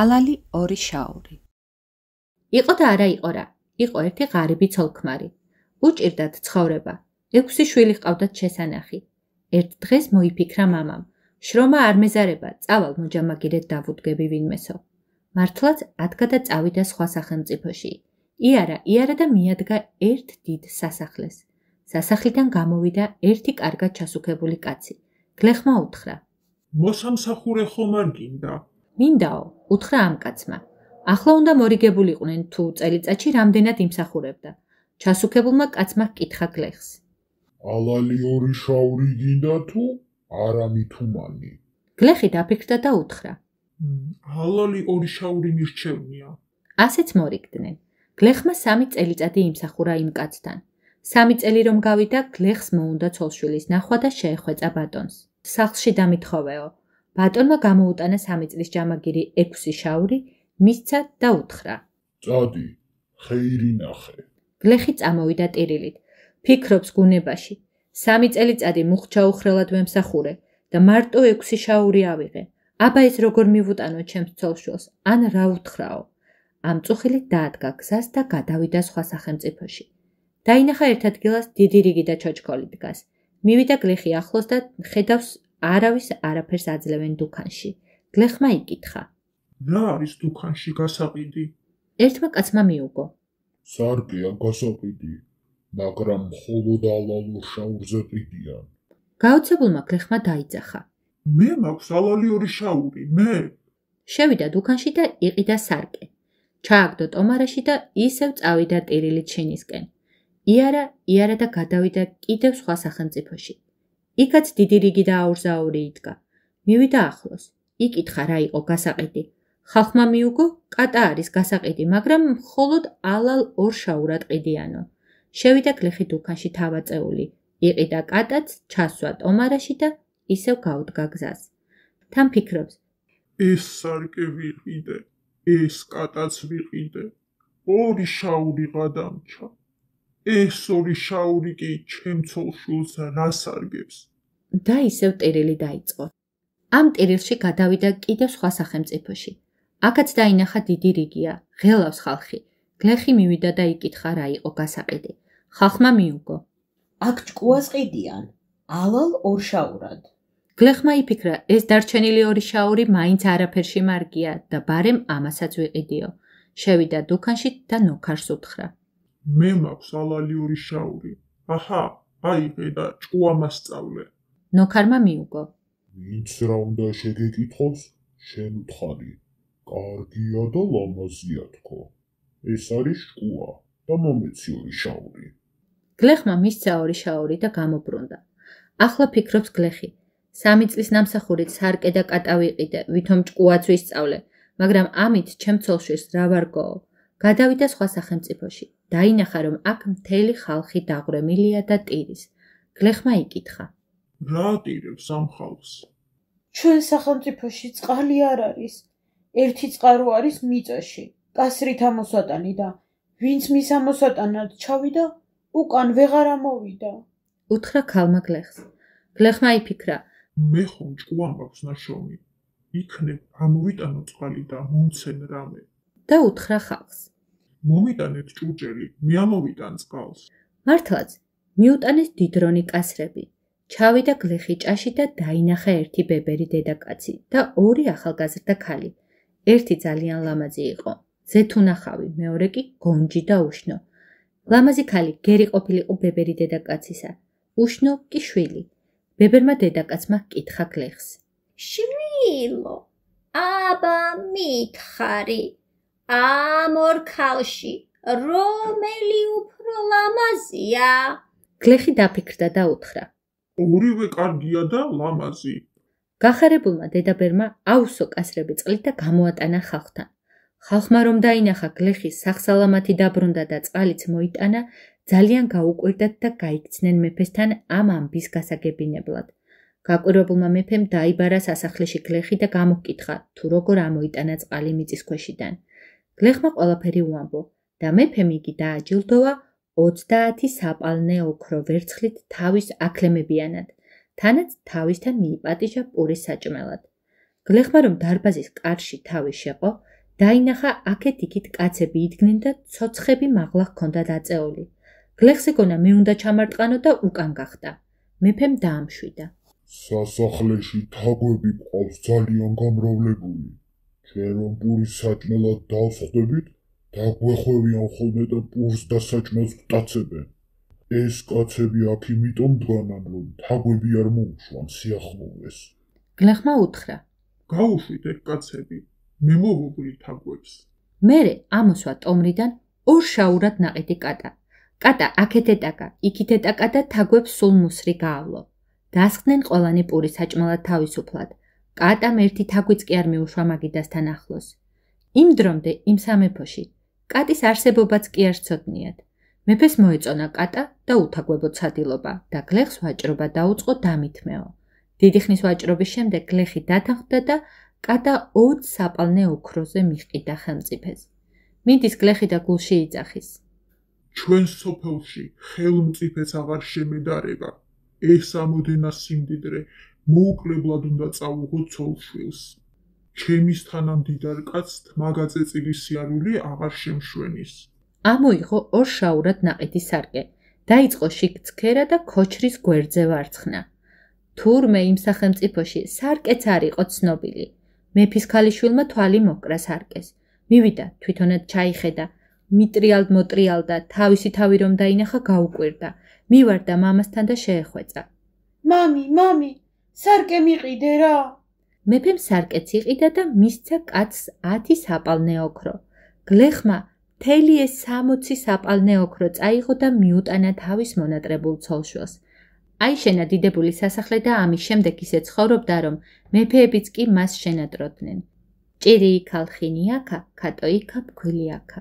ალალი ორი შაური. იყო და არა იყო რა, იყო ერთი ღარიბი ცოლ-ქმარი. უჭირდათ ცხოვრება, 6 შვილი ჰყავდათ შესანახი. ერთ დღეს მოიფიქრა მამამ, შრომა არ მეზარება, წავალ მოჯამაგირედ დავუდგები ვინმესო. მართლაც ადგა და წავიდა სხვა სახელმწიფოში. იარა და მიადგა ერთ დიდ სასახლეს. სასახლიდან გამოვიდა ერთი კარგად ჩასუქებული კაცი. გლეხმა უთხრა: მოსამსახურე ხომ არ გინდა? მინდაო, უთხრა ამ კაცმა. ახლა უნდა მორიგებულიყვნენ თუ წელიწადში რამდენად იმსახურებდა. ჩასუქებულმა კაცმა ჰკითხა გლეხს: ალალი ორი შაური გინდა თუ არა მithumani? გლეხი დაფიქრდა და უთხრა: ალალი ორი შაური მირჩევნია. ასეც მორიგდნენ. გლეხმა 3 წელიწადი იმსახურა იმ კაცთან. 3 წელი რომ გავიდა, გლეხს მოუნდა ცოლშვილის ნახვა და შეეხვეწა ბატონს. სახლში დამითხოვეო. ბატონმა გამოუტანა 3 წლის ჯამაგირი 6 შაური, მისცა და უთხრა: წადი, ხეირი ნახე. გლეხი წამოვიდა ტირილით. ფიქრობს გუნებაში. 3 წელიწადი მუხჩაუხრელად ვემსახურე და მარტო 6 შაური ავიღე. აბა ეს როგორ მივუტანო ჩემს ცოლშვილს, ან რა უთხრაო? ამ წუხილით დაადგა გზას და გადავიდა სხვა სახელმწიფოში. დაინახა ერთ ადგილას დიდი რიგი და ჩოჩქოლი დგას. მივიდა გლეხი ახლოს და ხედავს არავის არაფერს აძლევენ დუქანში. გლეხმა იკითხა: რა არის დუქანში გასაყიდი? ერთმა კაცმა მიუგო: სარკეა გასაყიდი, მაგრამ მხოლოდ ალალ შაურზე ყიდიან. გაოცებულმა გლეხმა დაიძახა: მე მაქვს ალალი ორი შაური, მე. შევიდა დუქანში და იყიდა სარკე. ჩააგდო ტომარაში და ისევ წავიდა ტირილით შინისკენ. იარა და გადავიდა კიდევ სხვა სახელმწიფოში. იქაც დიდი რიგი და აურზაური იდგა. მივიდა ახლოს. იკითხა რა იყო გასაყიდი. ხალხმა მიუგო, კატა არის გასაყიდი, მაგრამ მხოლოდ ალალ ორ შაურად ყიდიანო. შევიდა გლეხი დუქანში თავაწეული. იყიდა კატაც, ჩასვა ტომარაში და ისევ გაუდგა გზას. თან ფიქრობს: ეს სარკე ვიყიდე, ეს კატაც ვიყიდე. ორი შაური გადამჩა. ეს ორი შაური კი ჩემ ცოლშვილს რა სარგებს? და ისევ ტირილი დაიწყო. ამ ტირილში გადავიდა კიდევ სხვა სახელმწიფოში. აქაც დაინახა დიდი რიგია, ღელავს ხალხი. გლეხი მივიდა და იკითხა რა იყო გასაყიდი. ხალხმა მიუგო: აქ ჭკუას ყიდიან, ალალ ორ შაურად. გლეხმა იფიქრა, ეს დარჩენილი ორი შაური მაინც არაფერში მარგია და ბარემ ამასაც ვიყიდიო. შევიდა დუქანში და ნოქარს უთხრა: მე მაქვს ალალი ორი შაური. აჰა, აიღე და ჭკუა მასწავლე. ნოქარმა მიუგო: ვინც რა უნდა შეგეკითხოს, შენ უთხარი. კარგია და ლამაზია თქო. ეს არის ჭკუა და მომეცი ორი შაური. გლეხმა მისცა ორი შაური და გამობრუნდა. ახლა ფიქრობს გლეხი: 3 წლის ნამსახურით სარკე და კატა ვიყიდე, ვითომ ჭკუაც ვისწავლე, მაგრამ ამით ჩემ ცოლშვილს რა ვარგოო? გადავიდა სხვა სახელმწიფოში. დაინახა რომ აქ მთელი ხალხი დაღვრემილია და ტირის. გლეხმა იკითხა: რა ტირებს ამ ხალხს? ჩვენ სახელმწიფოში წყალი არ არის. ერთი წყარო არის მიწაში, კასრით ამოსატანი და ვინც მის ამოსატანად ჩავიდა, უკან ვეღარ ამოვიდა. უთხრა ქალმა გლეხს. გლეხმა იფიქრა: მე ხომ ჭკუა მაქვს ნაშოვნი. იქნებ ამოვიტანო წყალი და მომცენ რამე. და უთხრა ხალხს: მომიტანეთ ჭურჭელი, მე ამოვიტან წყალს. მართლაც, მიუტანეს დიდრონი კასრები. ჩავიდა გლეხი ჭაში და დაინახა ერთი ბებერი დედაკაცი და 2 ახალგაზრდა ქალი. ერთი ძალიან ლამაზი იყო, ზეთუნახავი, მეორე კი გონჯი და უშნო. ლამაზი ქალი გერი ყოფილიყო ბებერი დედაკაცისა, უშნო კი შვილი. ბებერმა დედაკაცმა ჰკითხა გლეხს: შვილო, აბა მითხარი, ამ ორ ქალში რომელი უფრო ლამაზია? გლეხი დაფიქრდა და უთხრა: ორივე კარგია და ლამაზი. გახარებულმა დედაბერმა აუსო კასრები წყლით და გამოატანა ხალხთან. ხალხმა რომ დაინახა გლეხის სახსალამათი დაბრუნდა და წყალიც მოიტანა, ძალიან გაუკვირდათ და გაიქცნენ მეფესთან ამ ამბის გასაგებინებლად. გაკვირვებულმა მეფემ დაიბარა სასახლეში გლეხი და გამოჰკითხა, თუ როგორ ამოიტანა წყალი მიწისქვეშიდან. გლეხმა ყველაფერი უამბო და მეფემ იგი დააჯილდოვა 30 საპალნე ოქრო ვერცხლით თავის აკლემებიანად. თანაც თავისთან მიიპატიჟა პურის საჭმელად. გლეხმა რომ დარბაზის კარში თავი შეყო, დაინახა აქეთ-იქით კაცები იდგნენ და ცოცხები მაღლა ჰქონდა დაწეული. გლეხს ეგონა მე უნდა ჩამარტყანო და უკან გახდა. მეფემ დაამშვიდა. სასახლეში თაგვები გვყავს ძალიან გამრავლებული. ჩვენ რომ პურის საჭმელად დავსხდებით, დაგვეხვევიან ხოლმე და პურს და საჭმელს ვტაცებენ. ეს კაცები აქ იმიტომ დგანან, რომ თაგვები არ მოუშვან სიახლოვეს. გლეხმა უთხრა. გაუშვით ეგ კაცები, მე მოვუღლი თაგვებს. მერე ამოსვა ტომრიდან ორ შაურად ნაყიდი კატა. კატა აქეთ ეტაკა, იქით ეტაკა და თაგვებს სულ მუსრი გაავლო. დასხდნენ ყველანი პურის საჭმელად თავისუფლად. კატამ ერთი თაგვიც კი არ მიუშვა მაგიდასთან ახლოს. იმ დრომდე იმ სამეფოში კატის არსებობაც კი არ ცოდნიათ. მეფეს მოეწონა კატა და უთაგვებო ცადილობა და გლეხს ვაჭრობა დაუწყო დამითმეო. დიდი ხნის ვაჭრობის შემდეგ გლეხი დათანხმდა და კატა 20 საპალნე ოქროზე მიჰყიდა ხელმწიფეს. მიდის გლეხი და გულში იწახის. ჩვენ სოფელში ხელმწიფეს აღარ შემედარება. ეს ამოდენა სიმდიდრე მოუკლებლად უნდა წავუღო ცოლშვილს. ჩემის თანამდიდარ კაცს თმაგაწეწილი სიარული აღარ შემშვენის. ამოიღო ორ შაურად ნაყიდი სარკე, დაიწყო შიგ-ცქერა და ქოჩრის გვერდზე ვარცხნა. თურმე იმ სახელმწიფოში სარკეც არ იყო ცნობილი. მეფის ქალიშვილმა თვალი მოკრა სარკეს. მივიდა, თვითონაც ჩაიხედა, მიტრიალდ-მოტრიალდა, თავისი თავი რომ დაინახა გაუკვირდა. მივარდა მამასთან და შეეხვეწა. მამი, სარკე მიყიდე რა. მეფემ სარკეც იყიდა და მისცა კაცს 10 საპალნე ოქრო. გლეხმა მთელი ეს 60 საპალნე ოქრო წაიღო და მიუტანა თავის მონატრებულ ცოლშვილს. აიშენა დიდებული სასახლე და ამის შემდეგ ისე ცხოვრობდა, რომ მეფეებიც კი მას შენატროდნენ. ჭირი იქა, ლხინი აქა, ქატო იქა, ფქვილი აქა.